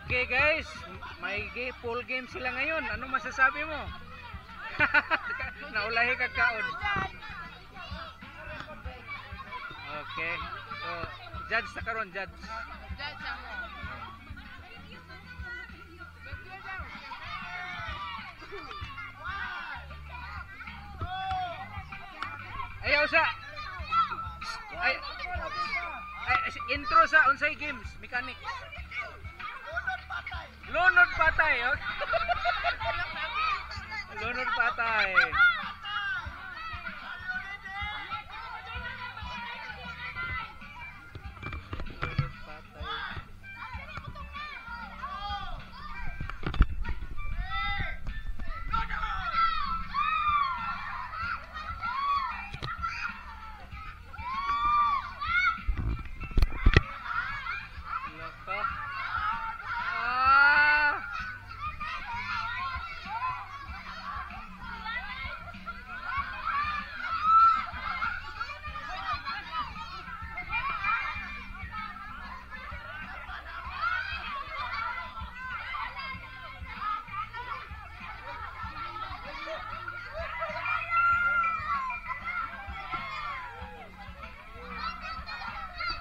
Okay guys, may pool game sila ngayon. Ano masasabi mo? Naulahi ka kaon. Okay. So, judge sa karon, judge. Judge ako. Ayaw sa intro sa unsay games, mechanics. Lunod patay. Okay? Lunod patay.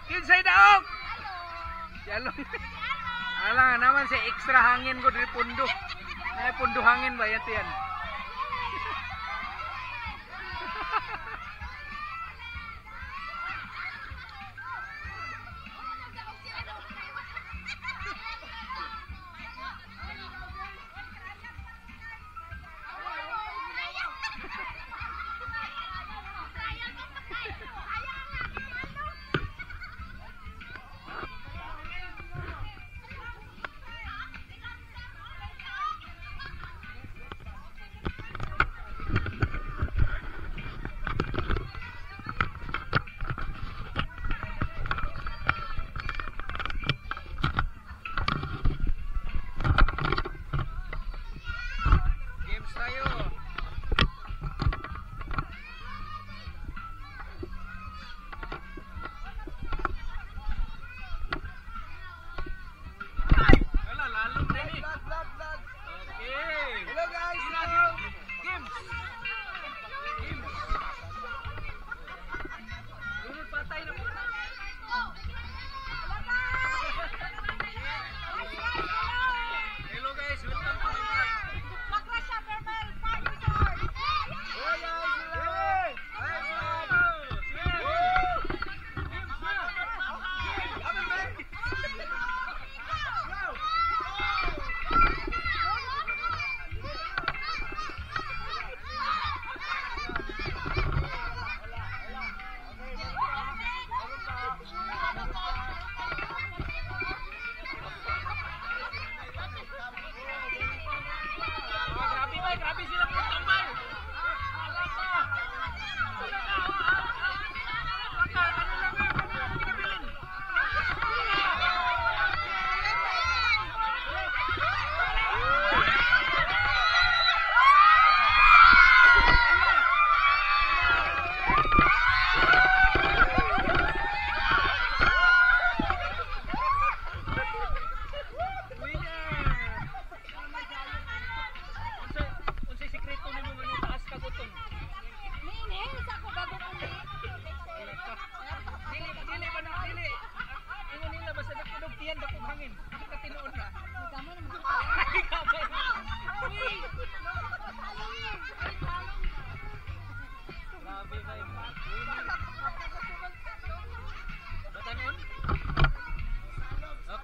Kinsay daog. Jalong. Alang naman si extra hangin ko diri pundo. Nay pundo hangin ba yan?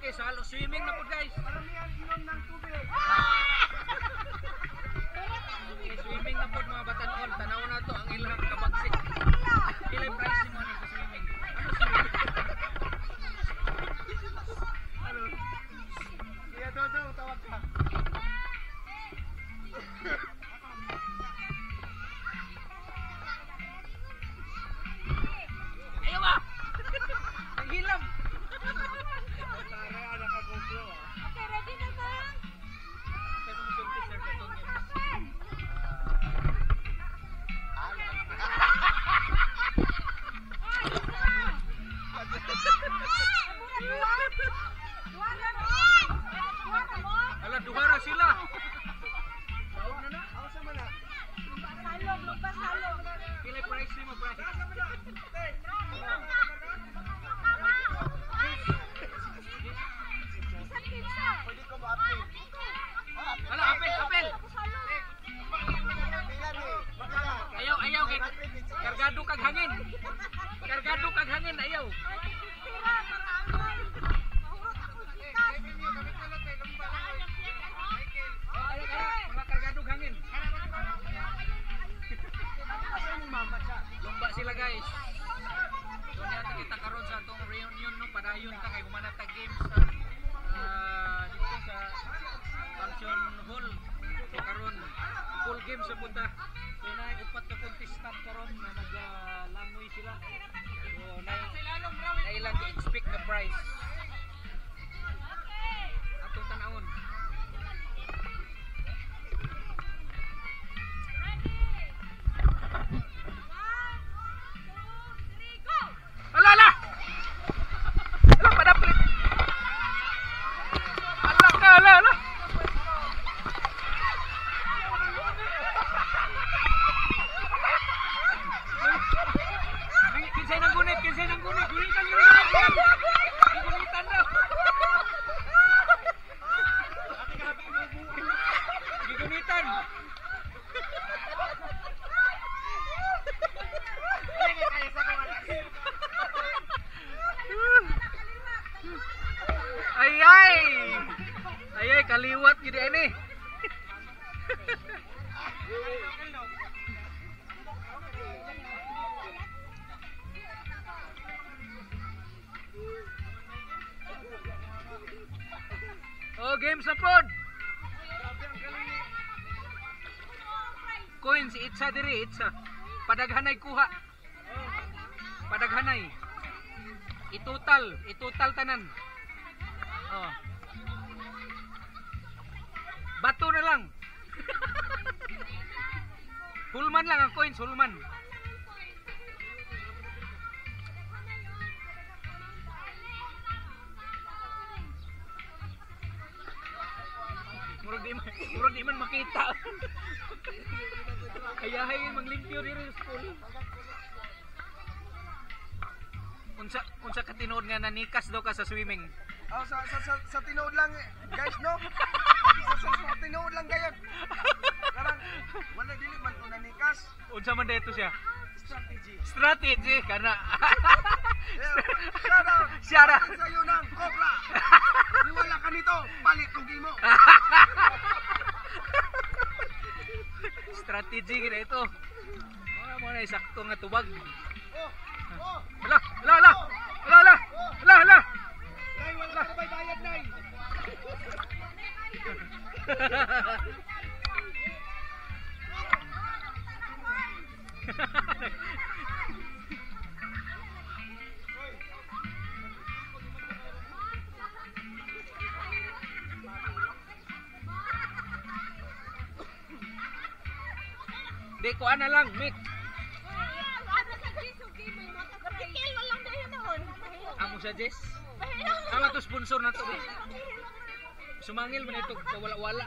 Okay, salo swimming na po guys. Paramihan inom ng tubig. Okay, swimming na po mga batanon. Tanaw na to ang ilang kabagsik. Ilang price mo sa swimming? Ano swimming? Ano? Kaya Dodo, tawag ka. Ayaw ba? Ang hilam. Tara, naka-GoPro ah. Okay, ready na ba? Kaya mo sir, sir, Alam. mo price. Pwede ko ma-update. Wala, apel, apel. Ayaw kay kargado kag hangin. Kargado kag hangin ayaw. Mga kargado hangin. Lumba sila guys. So niya kita karon sa atong reunion no padayon ta kay humanat ta games sa dito sa function hall. So karon full game sa punta. So na upat ka contestant karon na naglangoy sila. So na ilang expect na prize. Atong tanawon. Alala! Ala padaplit. Ala. Kinsay nang gunit. Gunitan daw. Gigunitan. Ay, kaliwat gini ini. Oh, game sa pod. Coin si Itza diri, Itza. Padaghanay kuha. Padaghanay. Itutal tanan. Oh. Bato na lang. Hulman lang ang coins, hulman. Murag di man makita. Ayahay manglimpyo diri sa school. Unsa ka tinuod nga nanikas daw ka sa swimming? Oh, sa tinuod lang guys no. Sa tinuod lang gayud. Karang wala dili man to nanikas. Unsa man dito siya? Strategy kana. Shara. Sayo nang kopla. Di wala ka nito, palit kung imo. Strategy gina ito. Mo na sakto nga tubag. Oh. Hala. Nay wala ka bayad nay. Di ko ana lang, Mick. Amo sa Jess. Amo to sponsor na to. Sumangil man ito sa wala-wala.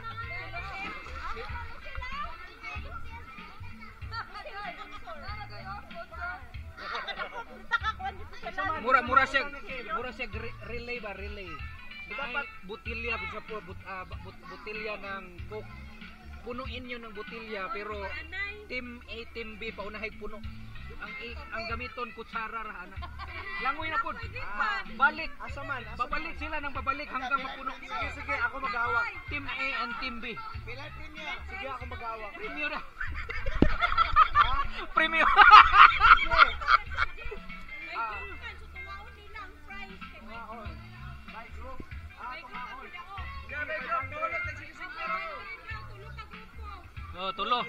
Mura siya relay ba relay. Dapat butilya sa butilya ng Coke. Punuin niyo ng butilya pero team A team B paunahig puno. Ang gamiton kutsara ra ana. Langoy na pud. Balik. Asaman. Babalik sila nang babalik hanggang mapuno. Sige, ako maghawak. Team A and team B. Pila premium? Sige, ako maghawak. Premium na. Premium. Oh, tulo.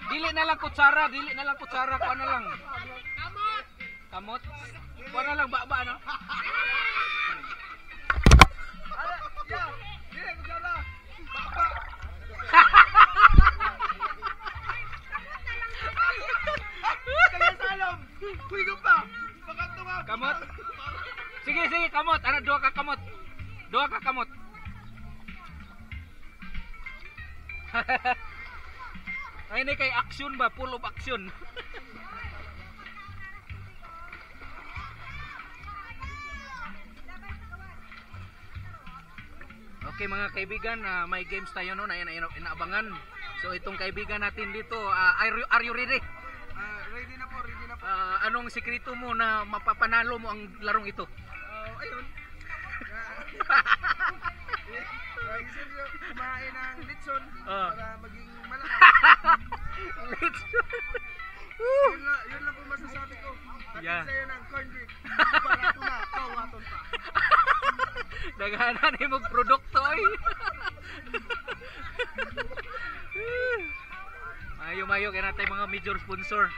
Dili na lang kutsara, kuha na lang. Kamot. Kuha na lang ba no? Dili kutsara. Baba. Kaya salom. Kuigo pa. Pagkatunga. Kamot. Sige, kamot. Ana duha ka kamot. Ay na kay action ba, full of action. Okay mga kaibigan, may games tayo no na inaabangan. So itong kaibigan natin dito, are you ready? Ready na po, ready na po. Anong sikreto mo na mapapanalo mo ang larong ito? Ayun. Gusto nyo kumain ng litson para maging malakas. Yun lang po masasabi ko. Pati sa'yo ng corn drink. Para po na, kawaton pa. Naghanan mo produkto ay. Mayo-mayo kaya natin mga major sponsor.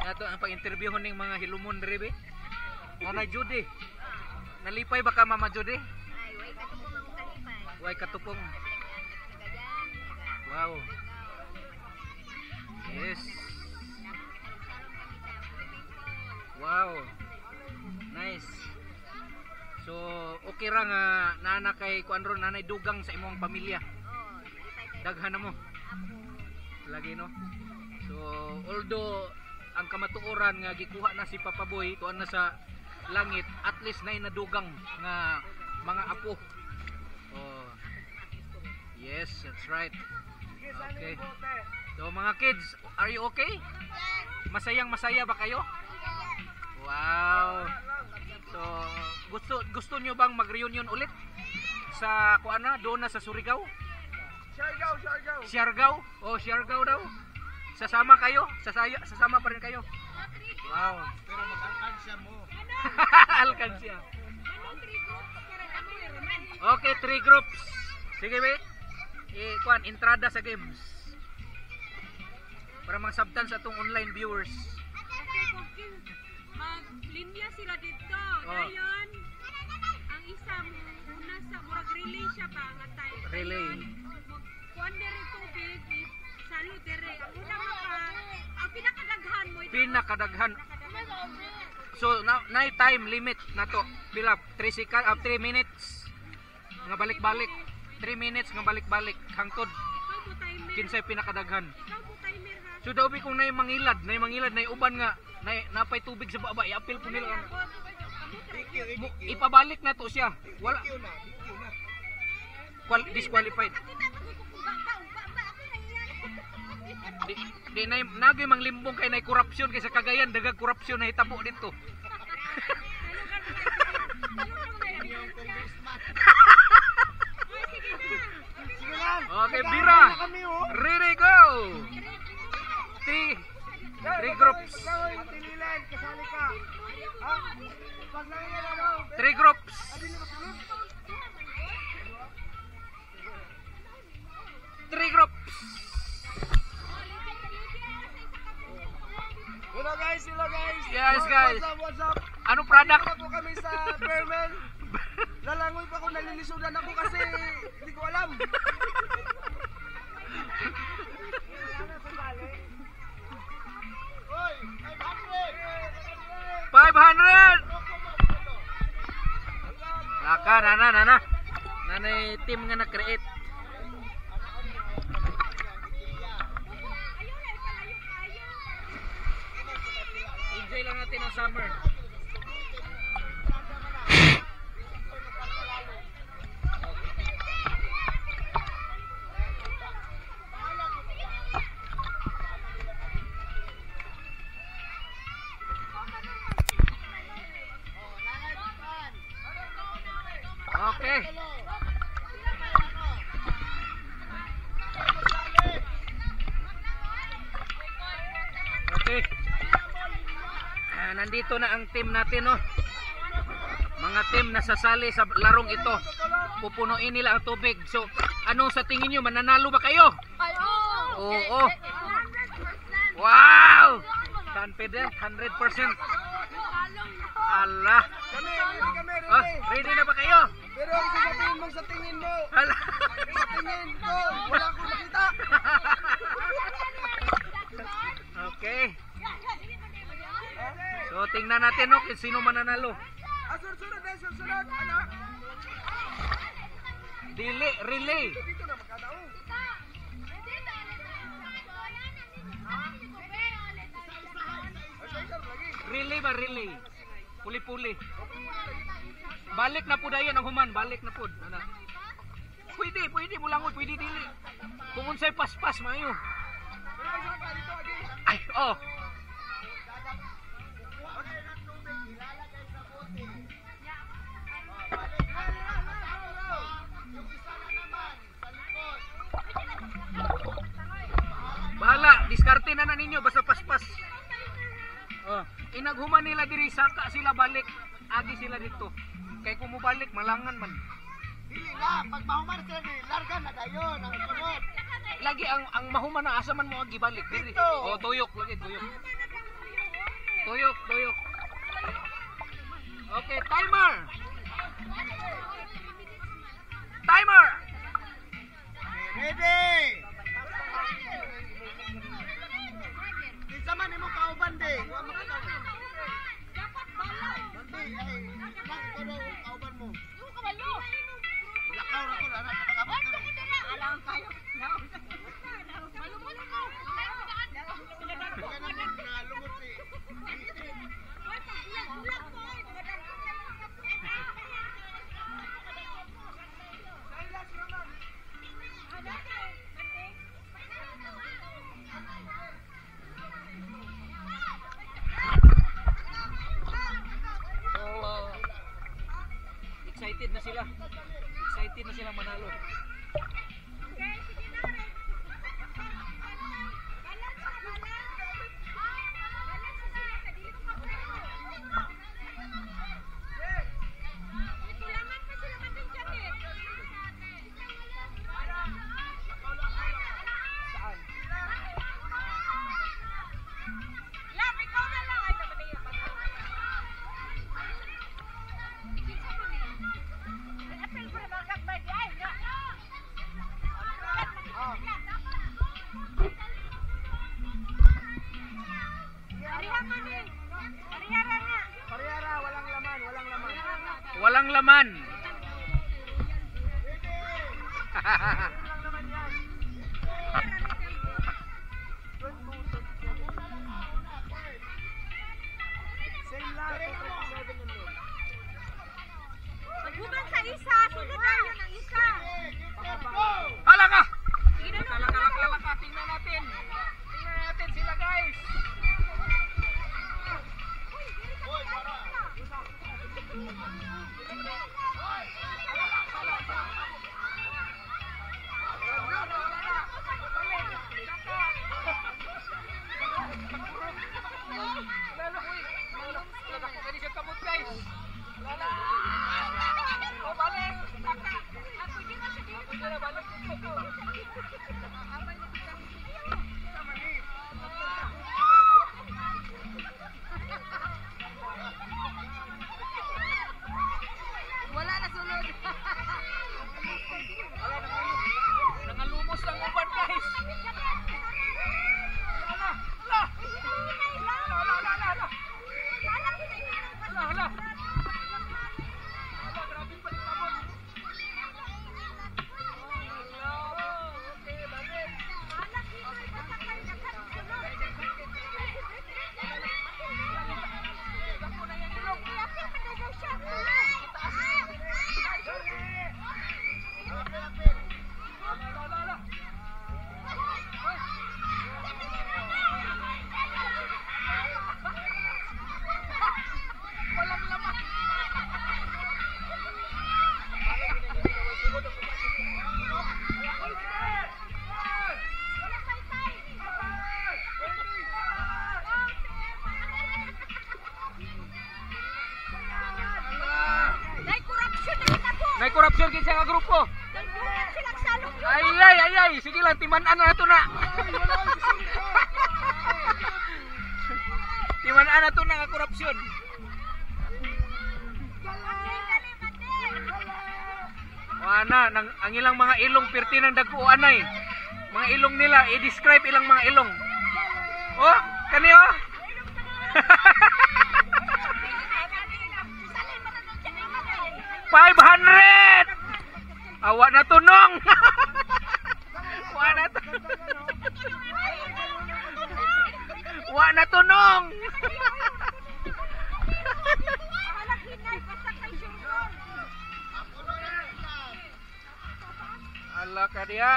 Ito ang pag-interviewon ng mga hilumon diri be. Mama Judy. Nalipay ba ka Mama Judy? Ay, way katupong ang kalipay. Way katupong. Nagayan, Wow. Yes. Wow. Nice. So, okay ra nga nana kay kuan ron nanay dugang sa imong pamilya. Daghan na mo. Lagi no. So, although ang kamatuoran nga gikuha na si Papa Boy tuan na sa langit, at least na nadugang nga mga apo. Oh. Yes, that's right. Okay. So mga kids, are you okay? Masayang masaya ba kayo? Wow. So gusto nyo bang mag-reunion ulit sa kuana doon na sa Surigao? Siargao. Oh, Siargao daw. Sasama kayo? Sasama pa rin kayo? Wow. Pero mag-alkansya mo. Alkansya. Okay, 3 groups. Sige be. Kuan entrada sa games. Para magsabtan sa atong online viewers. Maglinya sila dito. Oh. Dayon, ang isa muna sa murag relay siya pa nga time. Relay. Kuan dere tubig, salo dere. Ang una ang pinakadaghan mo ito. Pinakadaghan. So na time limit na to. Pila 3 minutes nga balik-balik. 3 minutes nga balik-balik hangtod Ikaw mo timer. kinsay pinakadaghan. Ikaw mo timer ha. So daw kung nay mangilad, nay uban nga napay tubig sa baba, i-appeal po nila. Ipabalik na to siya. Wala disqualified. Di nay nagay manglimbong kay nay korupsyon kay sa Cagayan daghang korupsyon na hitabo dito. Okay, Bira. Ready go. 3 groups. 3 groups. 3 groups. Hello guys. Yes guys. What's up? Ano product? Wala po kami sa Bearman. Lalangoy pa kung nalilisudan ako kasi hindi ko alam. Hoy, 500. Laka nana. Nanay team nga na-create. Enjoy lang natin ang summer. Okay. Okay. Nandito na ang team natin, no. Mga team na sasali sa larong ito. Pupunuin nila ang tubig. So, ano sa tingin nyo? Mananalo ba kayo? Oo. Wow! Confident, 100%. Allah. Kami Oh, ready. ready na ba kayo? Pero ang sasabihin mo sa tingin mo, Allah. sa tingin ko, wala akong makita. Okay. So, tingnan natin, no, kung sino mananalo. Sunod. Ano? Dili, relay. Dito na magkadao. Ay, sir, lagi. Relay ba, relay? Puli-puli. Balik na po dayan ang human, balik na po. Ana. Pwede mo langoy, pwede dili. Kung unsay paspas maayo. Pero ay, sir, dito, agi. Ay, oh. Bahala, diskarte na ninyo basta paspas. Oh, inaghuman nila diri saka sila balik, agi sila dito. Kay kung mo balik malangan man. Dili na, pag mahuman sila ni larga na dayon ang sunod. Lagi ang mahuman na asa man mo agi balik diri. Dito. Oh, tuyok lagi, tuyok. Tuyok. Okay, timer. Timer. Ready! Kinsa man imo kauban de, wa makataw. Bandi ay nagko daw ang kauban mo. Lakaw ra ko ana sa pagabot ko. Alam kayo. Nalumot si. Excited na sila. Excited na silang manalo. Parehara, walang laman. Walang laman. Walang laman yan. Same lang, 27 yun. Pagbuban sa isa, sunod tayo ng isa. Hala ka! Kalak. Tingnan natin. Tingnan natin sila guys. Jadi siya kamot guys. Lala. Oh, balik. Ako di na siya dito. Ako di na balik dito. Wala na sunod. Nangalumos lang uban guys. Hala. Grabe pa rin kamot. Okay, balik. Walang laman. May korupsyon na kita po. May korupsyon kinsa nga grupo. Nagbuhat silang salong yun. Ay. Sige lang, timan-an na ito na. Timan-an na ito na nga korupsyon. Ana, ang ilang mga ilong pirti ng dagkuan ay. Mga ilong nila, i-describe ilang mga ilong. Oh, kaniyo. 500! Awa na tunong. Wa na to. Wa na tunong. Anak hinay basta kay Jurong. Ala ka diya.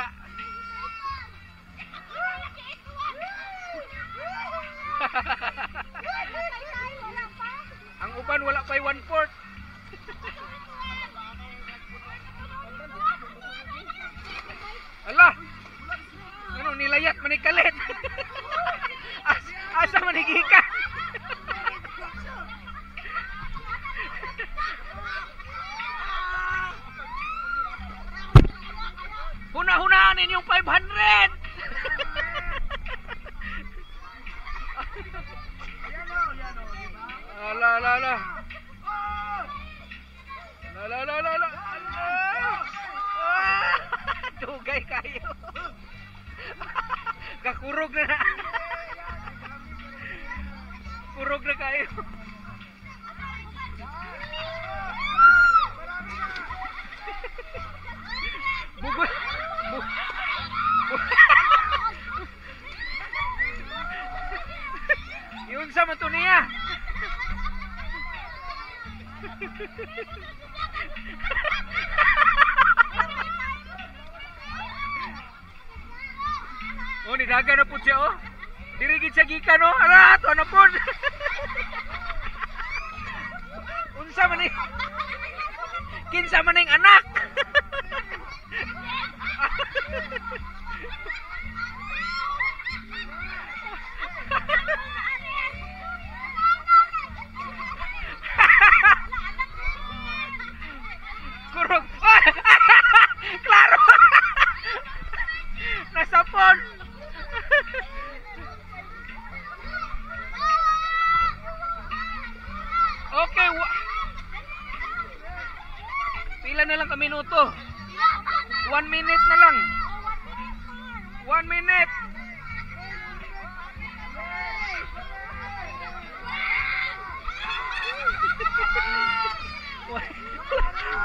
Ang uban wala pa'y 1/4. Ala! Ano nilayat manikalit? Asa manigika? Huna-hunaan ninyong 500! Ala, ala, ala. Ala, ala, ala, ala. Dugay kayo. Kakurog na. Kurog na kayo. Bugoy. Yun sa man to niya. Oh, nidaga na po siya, oh. Dirigid siya gikan, oh. Ara, ito na po. Unsa man ni? Kinsa man ning anak? Kurog. Klaro. Nasapon. Okay. Pila na lang ka minuto? 1 minute na lang. 1 minute.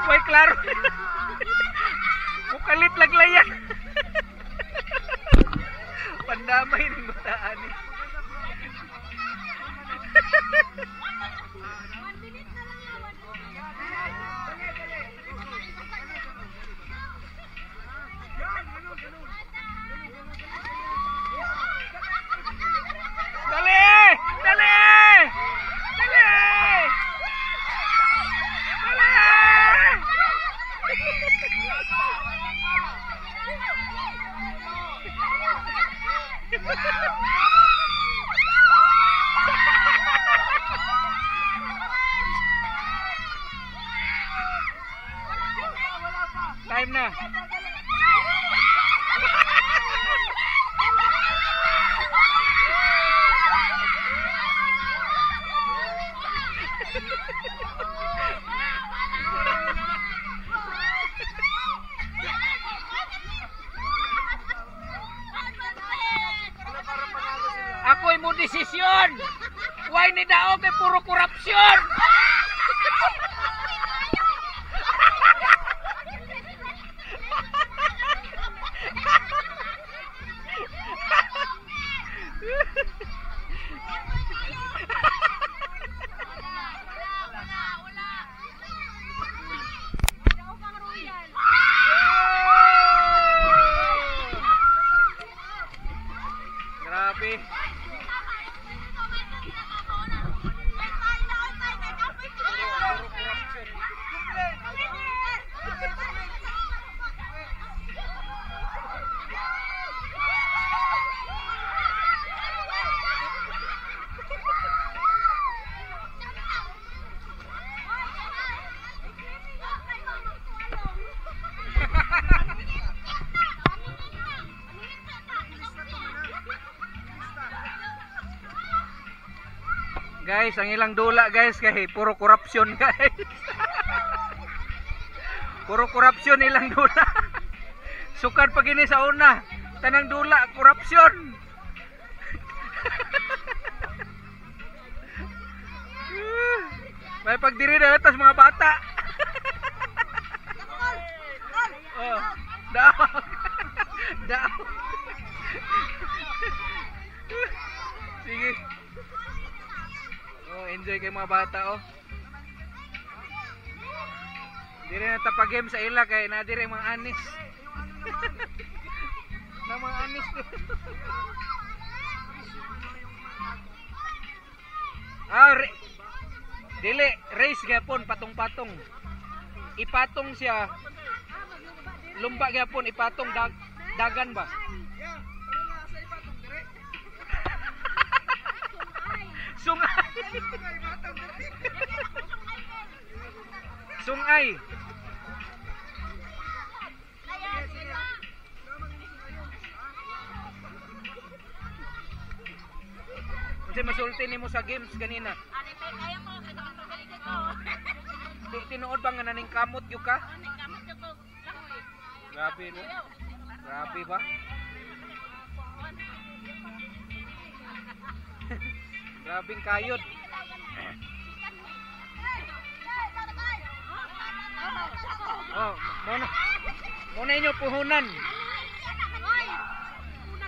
Way klaro. Mukalit laglayan. Pandamay ng bataan eh. Dali! Dali! Dali! Time na. Ako'y mo desisyon. Why ni daog kay puro korupsyon. Grabe. Guys, ang ilang dula guys kay puro korupsyon guys. Puro korupsyon ilang dula. Sukad pag ini sa una, tanang dula korupsyon. May pagdiri na atas mga bata. Oh, dawag. Dawag. Sige. Oh, enjoy kay mga bata oh. Di rin natapag-game sa ila kay nadiri mga anis. Na mga anis. Dili, race gyapon patong-patong. Ipatong siya. Lumba gyapon ipatong dagan ba? Sungay. Sungay. Kasi masulti nimo sa games kanina. Tinuod ba nga naning kamot yung ka? Grabe no? Grabe ba? Grabing kayod. Oh, muna inyo puhunan.